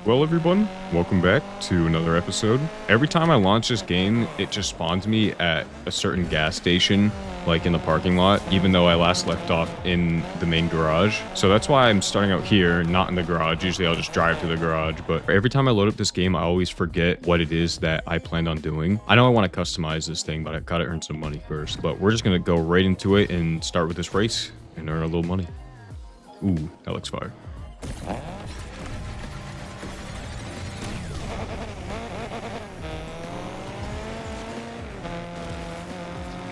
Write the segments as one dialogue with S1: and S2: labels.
S1: Well, everyone, welcome back to another episode. Every time I launch this game, it just spawns me at a certain gas station, like in the parking lot, even though I last left off in the main garage. So that's why I'm starting out here, not in the garage. Usually I'll just drive to the garage, but every time I load up this game, I always forget what it is that I planned on doing. I know I want to customize this thing, but I gotta earn some money first. But we're just gonna go right into it and start with this race and earn a little money. Ooh, that looks fire.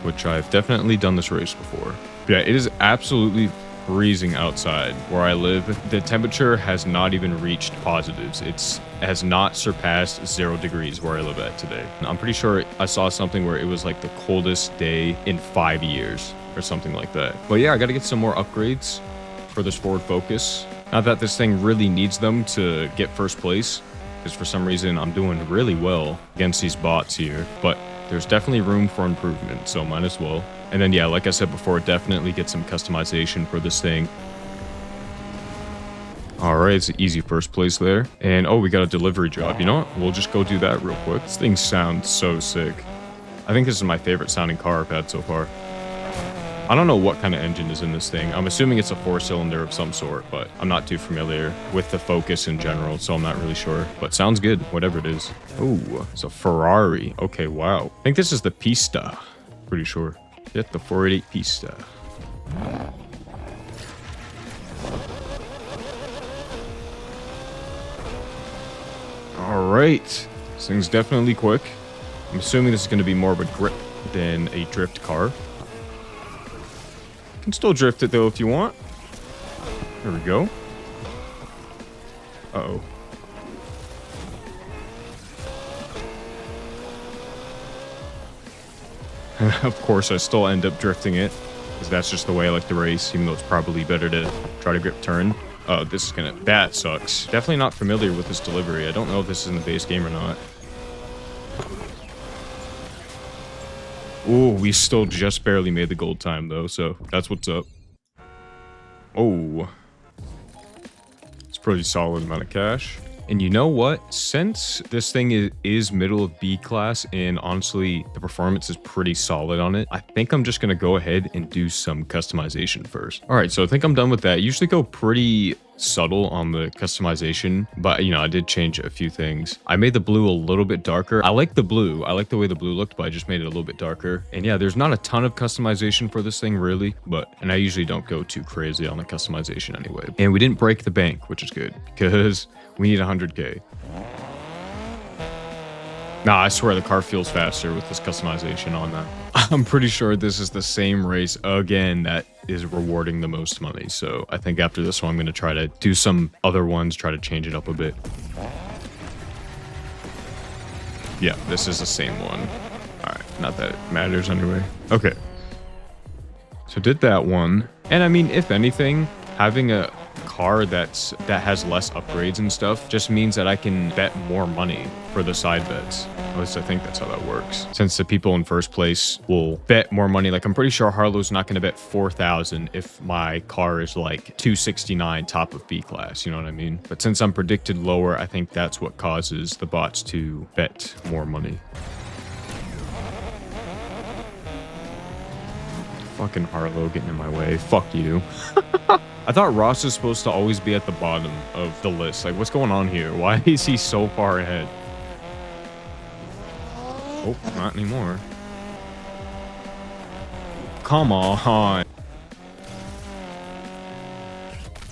S1: Which I've definitely done this race before. Yeah, it is absolutely freezing outside where I live. The temperature has not even reached positives. It has not surpassed 0 degrees where I live at today. I'm pretty sure I saw something where it was like the coldest day in 5 years or something like that. But yeah, I got to get some more upgrades for this forward focus. Not that this thing really needs them to get first place, because for some reason I'm doing really well against these bots here, but there's definitely room for improvement, so might as well. And then, yeah, like I said before, definitely get some customization for this thing. All right, it's an easy first place there. And, oh, we got a delivery job. You know what? We'll just go do that real quick. This thing sounds so sick. I think this is my favorite sounding car I've had so far. I don't know what kind of engine is in this thing. I'm assuming it's a 4-cylinder of some sort, but I'm not too familiar with the Focus in general, so I'm not really sure. But sounds good, whatever it is. Oh, it's a Ferrari. Okay, wow. I think this is the Pista. Pretty sure. Get the 488 Pista. All right. This thing's definitely quick. I'm assuming this is going to be more of a grip than a drift car. Can still drift it though if you want. There we go. Uh-oh. Of course, I still end up drifting it, because that's just the way I like to race, even though it's probably better to try to grip turn. Oh, this is gonna... That sucks. Definitely not familiar with this delivery. I don't know if this is in the base game or not. Oh, we still just barely made the gold time, though, so that's what's up. Oh. It's pretty solid amount of cash. And you know what? Since this thing is middle of B class, and honestly, the performance is pretty solid on it, I think I'm just going to go ahead and do some customization first. All right, so I think I'm done with that. I usually go pretty subtle on the customization, but you know, I did change a few things. I made the blue a little bit darker. I like the blue. I like the way the blue looked, but I just made it a little bit darker. And yeah, there's not a ton of customization for this thing really, and I usually don't go too crazy on the customization anyway. And we didn't break the bank, which is good because we need 100K. Nah, I swear the car feels faster with this customization on that. I'm pretty sure this is the same race again that is rewarding the most money. So I think after this one, I'm going to try to do some other ones, try to change it up a bit. Yeah, this is the same one. All right, not that it matters anyway. Okay. So did that one. And I mean, if anything, having a car that has less upgrades and stuff just means that I can bet more money for the side bets. At least I think that's how that works. Since the people in first place will bet more money, like I'm pretty sure Harlow's not going to bet 4,000 if my car is like 269 top of B class, you know what I mean? But since I'm predicted lower, I think that's what causes the bots to bet more money. Fucking Harlow getting in my way. Fuck you. I thought Ross is supposed to always be at the bottom of the list. Like, what's going on here? Why is he so far ahead? Oh, not anymore. Come on.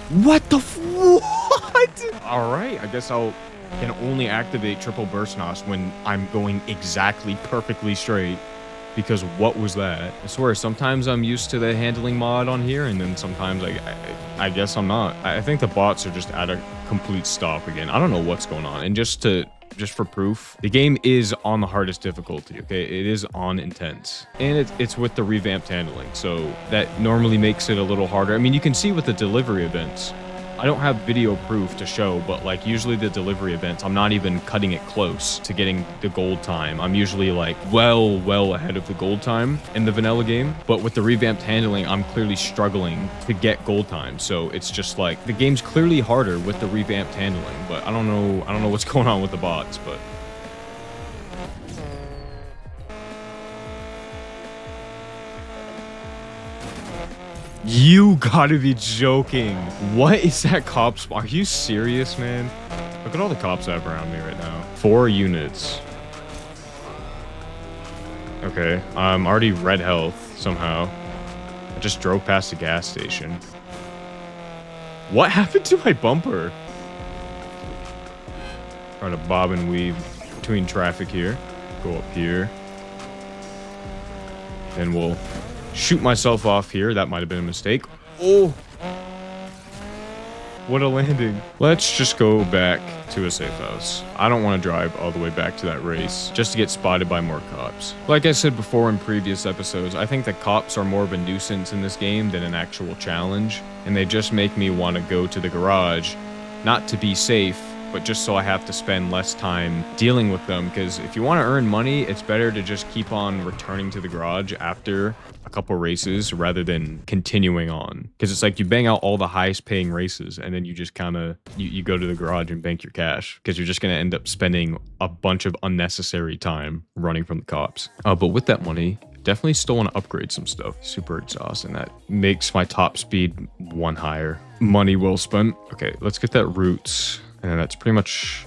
S1: What the what? All right, I guess can only activate triple burst nos when I'm going exactly perfectly straight. Because what was that? I swear, sometimes I'm used to the handling mod on here, and then sometimes I guess I'm not. I think the bots are just at a complete stop again. I don't know what's going on. And just for proof, the game is on the hardest difficulty, okay? It is on intense. And it's with the revamped handling, so that normally makes it a little harder. I mean, you can see with the delivery events, I don't have video proof to show, but like usually the delivery events, I'm not even cutting it close to getting the gold time. I'm usually like well ahead of the gold time in the vanilla game. But with the revamped handling, I'm clearly struggling to get gold time. So it's just like the game's clearly harder with the revamped handling, but I don't know what's going on with the bots, but you gotta be joking. What is that cop spot? Are you serious, man? Look at all the cops I have around me right now. 4 units. Okay, I'm already red health somehow. I just drove past the gas station. What happened to my bumper? Trying to bob and weave between traffic here. Go up here. Then we'll shoot myself off here. That might have been a mistake. Oh! What a landing. Let's just go back to a safe house. I don't want to drive all the way back to that race just to get spotted by more cops. Like I said before in previous episodes, I think the cops are more of a nuisance in this game than an actual challenge, and they just make me want to go to the garage, not to be safe, but just so I have to spend less time dealing with them. Because if you want to earn money, it's better to just keep on returning to the garage after a couple races rather than continuing on. Because it's like you bang out all the highest paying races and then you just kind of, you go to the garage and bank your cash. Because you're just going to end up spending a bunch of unnecessary time running from the cops. But with that money, definitely still want to upgrade some stuff. Super exhaust, and that makes my top speed 1 higher. Money well spent. Okay, let's get that roots. And that's pretty much,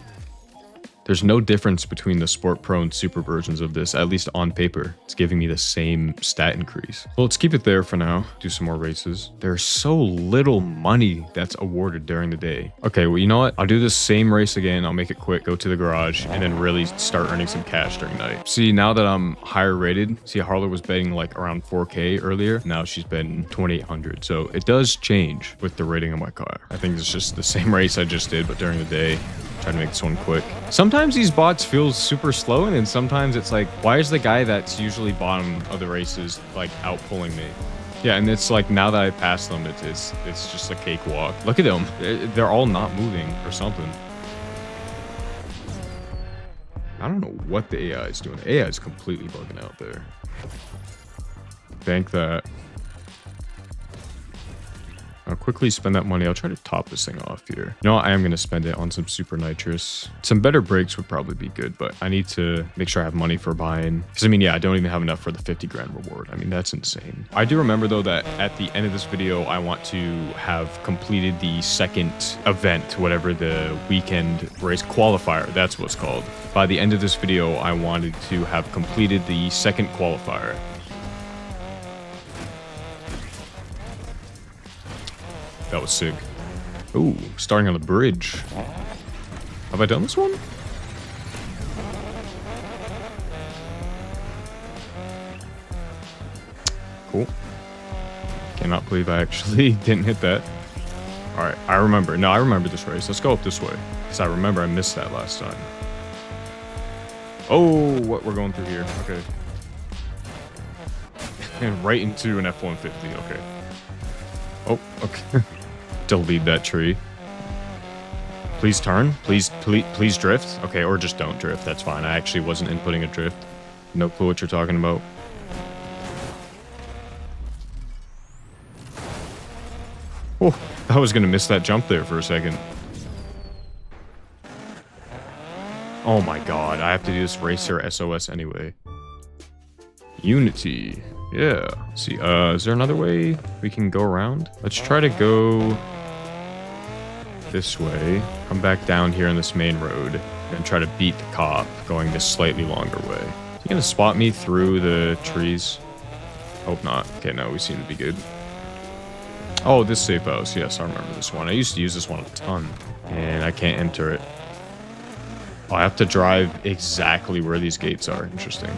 S1: there's no difference between the Sport Pro and Super versions of this, at least on paper. It's giving me the same stat increase. Well, let's keep it there for now. Do some more races. There's so little money that's awarded during the day. Okay, well, you know what? I'll do this same race again. I'll make it quick, go to the garage, and then really start earning some cash during night. See, now that I'm higher rated, see, Harlow was betting like around 4K earlier. Now she's betting 2,800. So it does change with the rating of my car. I think it's just the same race I just did, but during the day. Try to make this one quick. Sometimes these bots feel super slow, and then sometimes it's like, why is the guy that's usually bottom of the races like outpulling me? Yeah, and it's like now that I passed them, it's just a cakewalk. Look at them; they're all not moving or something. I don't know what the AI is doing. The AI is completely bugging out there. Bank that. I'll quickly spend that money. I'll try to top this thing off here. You know, I am going to spend it on some super nitrous. Some better brakes would probably be good, but I need to make sure I have money for buying. Because, I mean, yeah, I don't even have enough for the 50 grand reward. I mean, that's insane. I do remember, though, that at the end of this video, I want to have completed the second event, whatever the weekend race qualifier, that's what's called. By the end of this video, I wanted to have completed the second qualifier. That was sick. Ooh, starting on the bridge. Have I done this one? Cool. Cannot believe I actually didn't hit that. All right, I remember. No, I remember this race. Let's go up this way. Because I remember I missed that last time. Oh, what we're going through here. Okay. And right into an F-150. Okay. Oh, okay. Delete that tree. Please turn. Please drift. Okay, or just don't drift. That's fine. I actually wasn't inputting a drift. No clue what you're talking about. Oh, I was gonna miss that jump there for a second. Oh my god, I have to do this racer SOS anyway. Unity. Yeah. Let's see, is there another way we can go around? Let's try to go this way. Come back down here on this main road and try to beat the cop going this slightly longer way. Is he gonna spot me through the trees? Hope not. Okay, no, we seem to be good. Oh, this safe house. Yes, I remember this one. I used to use this one a ton, and I can't enter it. Oh, I have to drive exactly where these gates are. Interesting.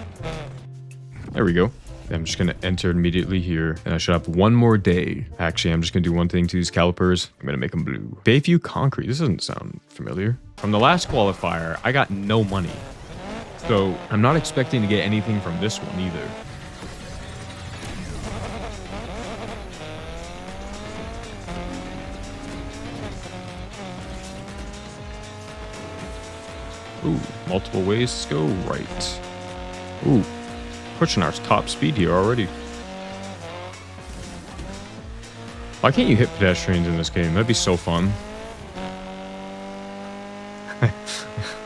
S1: There we go. I'm just going to enter immediately here, and I should have one more day. Actually, I'm just going to do one thing to these calipers. I'm going to make them blue. Bayview Concrete. This doesn't sound familiar. From the last qualifier, I got no money. So I'm not expecting to get anything from this one either. Ooh, multiple ways to go right. Ooh, pushing our top speed here already. Why can't you hit pedestrians in this game? That'd be so fun.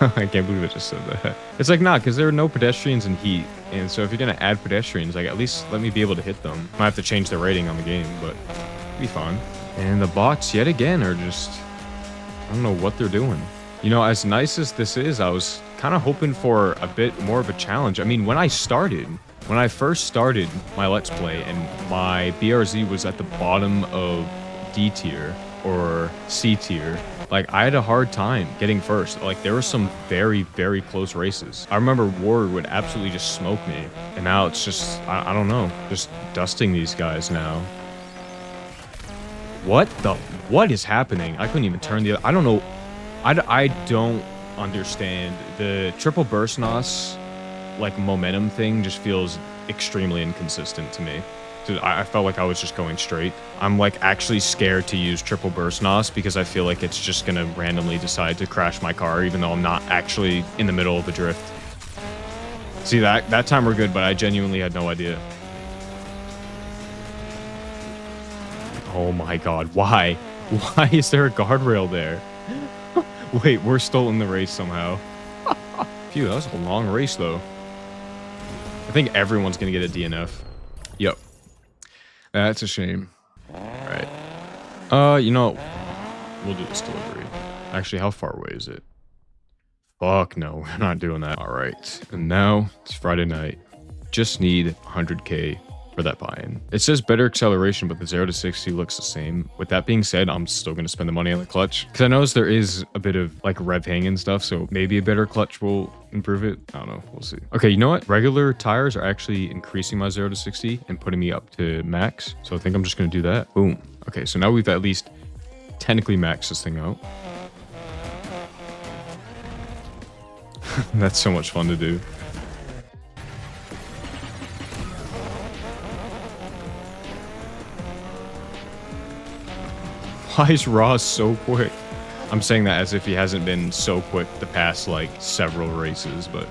S1: I can't believe I just said that. It's like, nah, because there are no pedestrians in Heat. And so if you're going to add pedestrians, like, at least let me be able to hit them. Might have to change the rating on the game, but it'd be fun. And the bots, yet again, are just... I don't know what they're doing. You know, as nice as this is, I was kind of hoping for a bit more of a challenge. I mean, when I first started my Let's Play and my BRZ was at the bottom of D tier or C tier, like, I had a hard time getting first. Like, there were some very, very close races. I remember War would absolutely just smoke me. And now it's just, I don't know, just dusting these guys now. What is happening? I couldn't even turn the other, I don't know. I don't understand. The triple burst NOS, like, momentum thing just feels extremely inconsistent to me. Dude, I felt like I was just going straight. I'm, like, actually scared to use triple burst NOS because I feel like it's just gonna randomly decide to crash my car even though I'm not actually in the middle of a drift. See, that time we're good, but I genuinely had no idea. Oh my god, why? Why is there a guardrail there? Wait, we're still in the race somehow. Phew, that was a long race, though. I think everyone's gonna get a DNF. Yep. That's a shame. Alright. You know, we'll do this delivery. Actually, how far away is it? Fuck no, we're not doing that. Alright, and now it's Friday night. Just need 100K for that buy-in. It says better acceleration, but the 0 to 60 looks the same. With that being said, I'm still going to spend the money on the clutch because I noticed there is a bit of like rev hang and stuff, so maybe a better clutch will improve it. I don't know. We'll see. Okay, you know what? Regular tires are actually increasing my 0 to 60 and putting me up to max, so I think I'm just going to do that. Boom. Okay, so now we've at least technically maxed this thing out. That's so much fun to do. Why is Ross so quick? I'm saying that as if he hasn't been so quick the past, like, several races, but...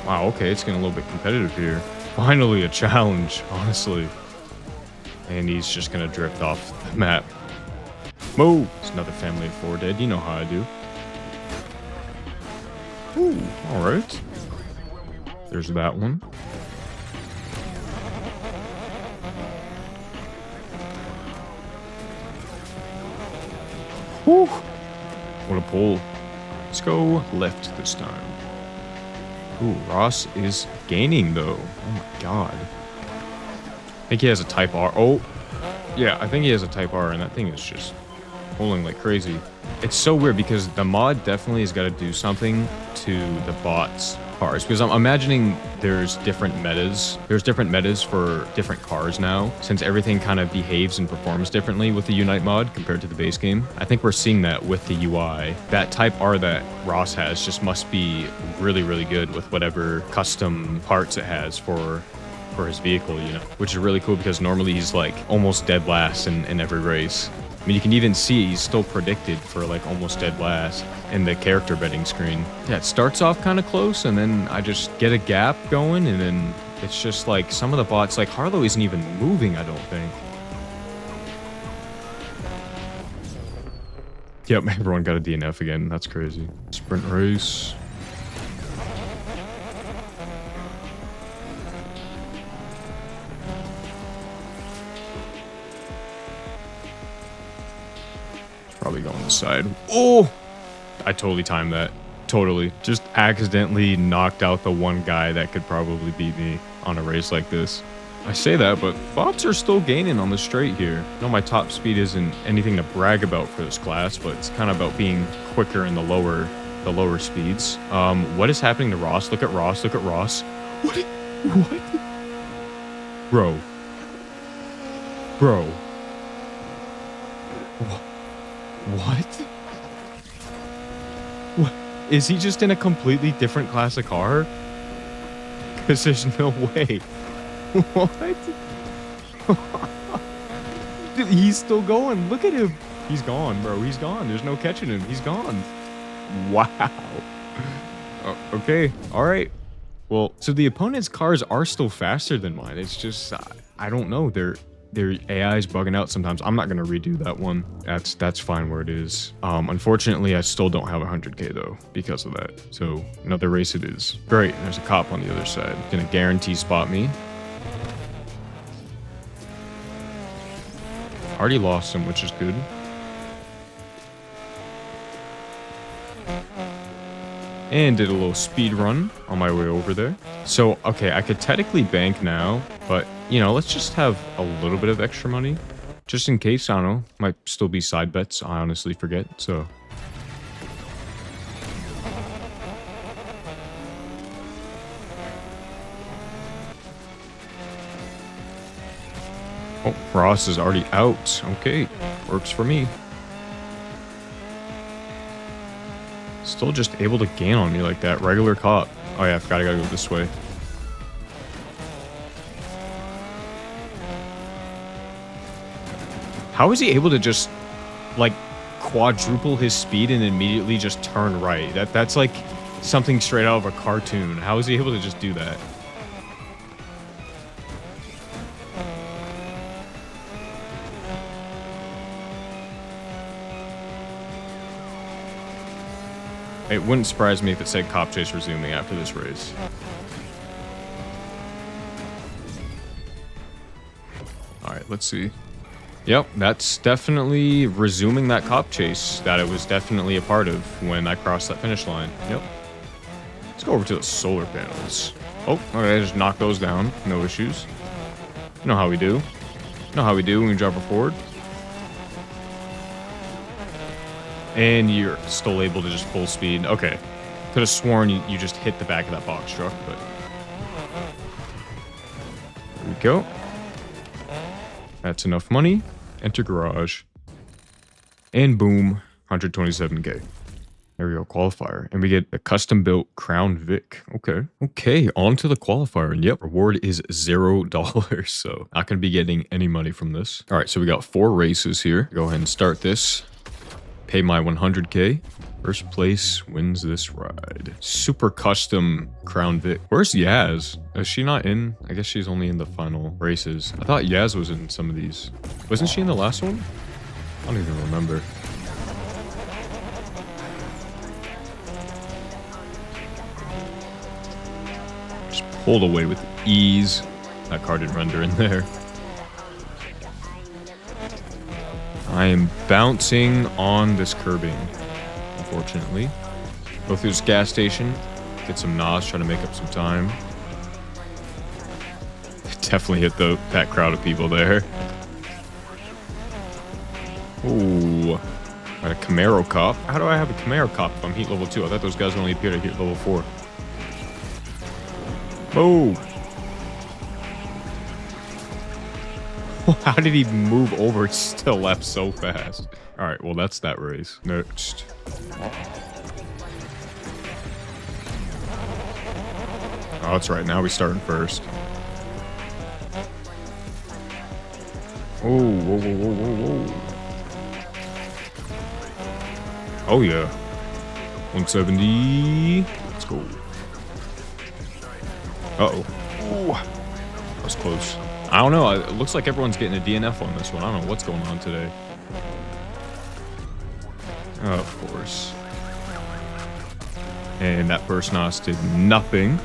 S1: Wow, okay, it's getting a little bit competitive here. Finally a challenge, honestly. And he's just gonna drift off the map. Whoa! It's another family of 4 dead, you know how I do. Ooh, alright. There's that one. Whew. What a pull. Let's go left this time. Ooh, Ross is gaining, though. Oh my god. I think he has a Type R. Oh, yeah, I think he has a Type R, and that thing is just pulling like crazy. It's so weird because the mod definitely has got to do something to the bots' cars, because I'm imagining there's different metas. There's different metas for different cars now, since everything kind of behaves and performs differently with the Unite mod compared to the base game. I think we're seeing that with the UI. That Type R that Ross has just must be really, really good with whatever custom parts it has for his vehicle, you know, which is really cool because normally he's like almost dead last in every race. I mean, you can even see he's still predicted for like almost dead last in the character betting screen. Yeah, it starts off kind of close and then I just get a gap going and then it's just like some of the bots, like Harlow isn't even moving, I don't think. Yep, everyone got a DNF again. That's crazy. Sprint race. Probably go on the side. Oh! I totally timed that. Totally. Just accidentally knocked out the one guy that could probably beat me on a race like this. I say that, but bots are still gaining on the straight here. I know my top speed isn't anything to brag about for this class, but it's kind of about being quicker in the lower speeds. What is happening to Ross? Look at Ross. Look at Ross. What? Bro. What? What? Is he just in a completely different class of car? Because there's no way. What? Dude, he's still going. Look at him. He's gone, bro. He's gone. There's no catching him. He's gone. Wow. Okay. All right. Well, so the opponent's cars are still faster than mine. It's just, I don't know. Their AI is bugging out sometimes. I'm not going to redo that one. That's fine where it is. Unfortunately, I still don't have 100K though because of that. So another race it is. Great. There's a cop on the other side. Gonna guarantee spot me. Already lost him, which is good. And did a little speed run on my way over there. So, okay, I could technically bank now, but, you know, let's just have a little bit of extra money. Just in case, I don't know. Might still be side bets, I honestly forget, so. Oh, Ross is already out. Okay, works for me. Still just able to gain on me like that. Regular cop. Oh yeah, I forgot I gotta go this way. How is he able to just, like, quadruple his speed and immediately just turn right? That's like something straight out of a cartoon. How is he able to just do that? It wouldn't surprise me if it said cop chase resuming after this race. Alright, let's see. Yep, that's definitely resuming that cop chase that it was definitely a part of when I crossed that finish line. Yep. Let's go over to the solar panels. Oh, okay, just knock those down. No issues. You know how we do. You know how we do when we drive forward. And you're still able to just full speed. Okay. Could have sworn you just hit the back of that box truck, but... There we go. That's enough money. Enter garage. And boom, 127K. There we go, qualifier. And we get a custom-built Crown Vic. Okay. Okay, on to the qualifier. And yep, reward is $0, so not going to be getting any money from this. All right, so we got 4 races here. Go ahead and start this. Pay my 100K. First place wins this ride. Super custom Crown Vic. Where's Yaz? Is she not in? I guess she's only in the final races. I thought Yaz was in some of these. Wasn't she in the last one? I don't even remember. Just pulled away with ease. That car didn't render in there. I am bouncing on this curbing, unfortunately. Go through this gas station, get some NOS, try to make up some time. Definitely hit that crowd of people there. Ooh, got a Camaro cop. How do I have a Camaro cop if I'm heat level 2? I thought those guys only appeared at heat level 4. Boom. How did he move over to the left so fast? All right, well, that's that race. Next. Oh, that's right. Now we're starting first. Oh, whoa, whoa, whoa, whoa, whoa. Oh, yeah. 170. Let's go. Uh-oh. Ooh. That was close. I don't know. It looks like everyone's getting a DNF on this one. I don't know what's going on today. Of course. And that first NOS did nothing.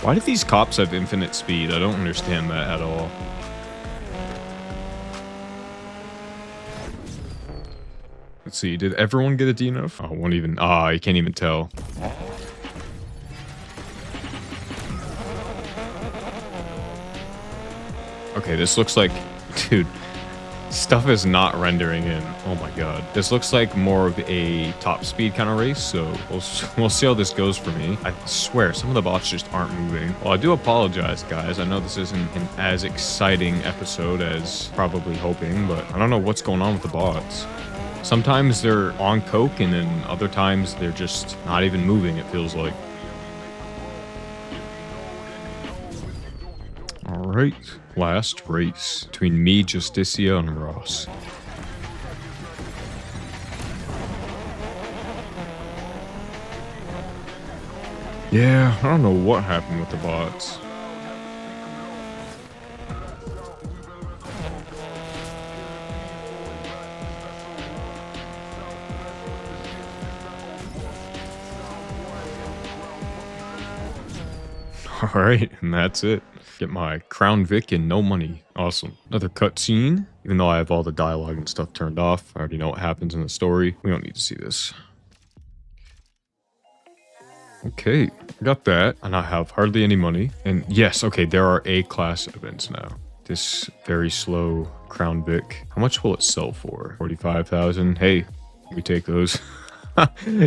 S1: Why do these cops have infinite speed? I don't understand that at all. Let's see, did everyone get a DNF? Oh, won't even, you can't even tell. Okay, this looks like, dude, stuff is not rendering in. Oh my god. This looks like more of a top speed kind of race, so we'll see how this goes for me. I swear, some of the bots just aren't moving. Well, I do apologize, guys. I know this isn't an as exciting episode as probably hoping, but I don't know what's going on with the bots. Sometimes they're on coke, and then other times they're just not even moving, it feels like. All right, last race between me, Justicia, and Ross. Yeah, I don't know what happened with the bots. All right, and that's it. Get my Crown Vic and no money. Awesome. Another cutscene. Even though I have all the dialogue and stuff turned off, I already know what happens in the story. We don't need to see this. Okay, I got that, and I have hardly any money. And yes, okay, there are A-class events now. This very slow Crown Vic. How much will it sell for? 45,000. Hey, we take those.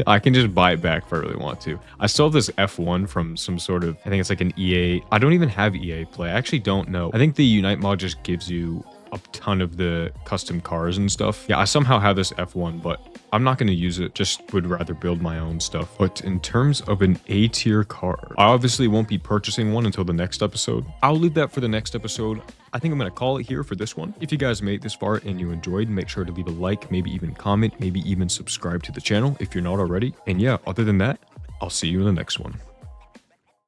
S1: I can just buy it back if I really want to. I still have this F1 from some sort of, I think it's like an EA. I don't even have EA Play. I actually don't know. I think the Unite mod just gives you a ton of the custom cars and stuff. Yeah, I somehow have this F1, but I'm not going to use it. Just would rather build my own stuff. But in terms of an A tier car, I obviously won't be purchasing one until the next episode. I'll leave that for the next episode. I think I'm going to call it here for this one. If you guys made it this far and you enjoyed, make sure to leave a like, maybe even comment, maybe even subscribe to the channel if you're not already. And yeah, other than that, I'll see you in the next one.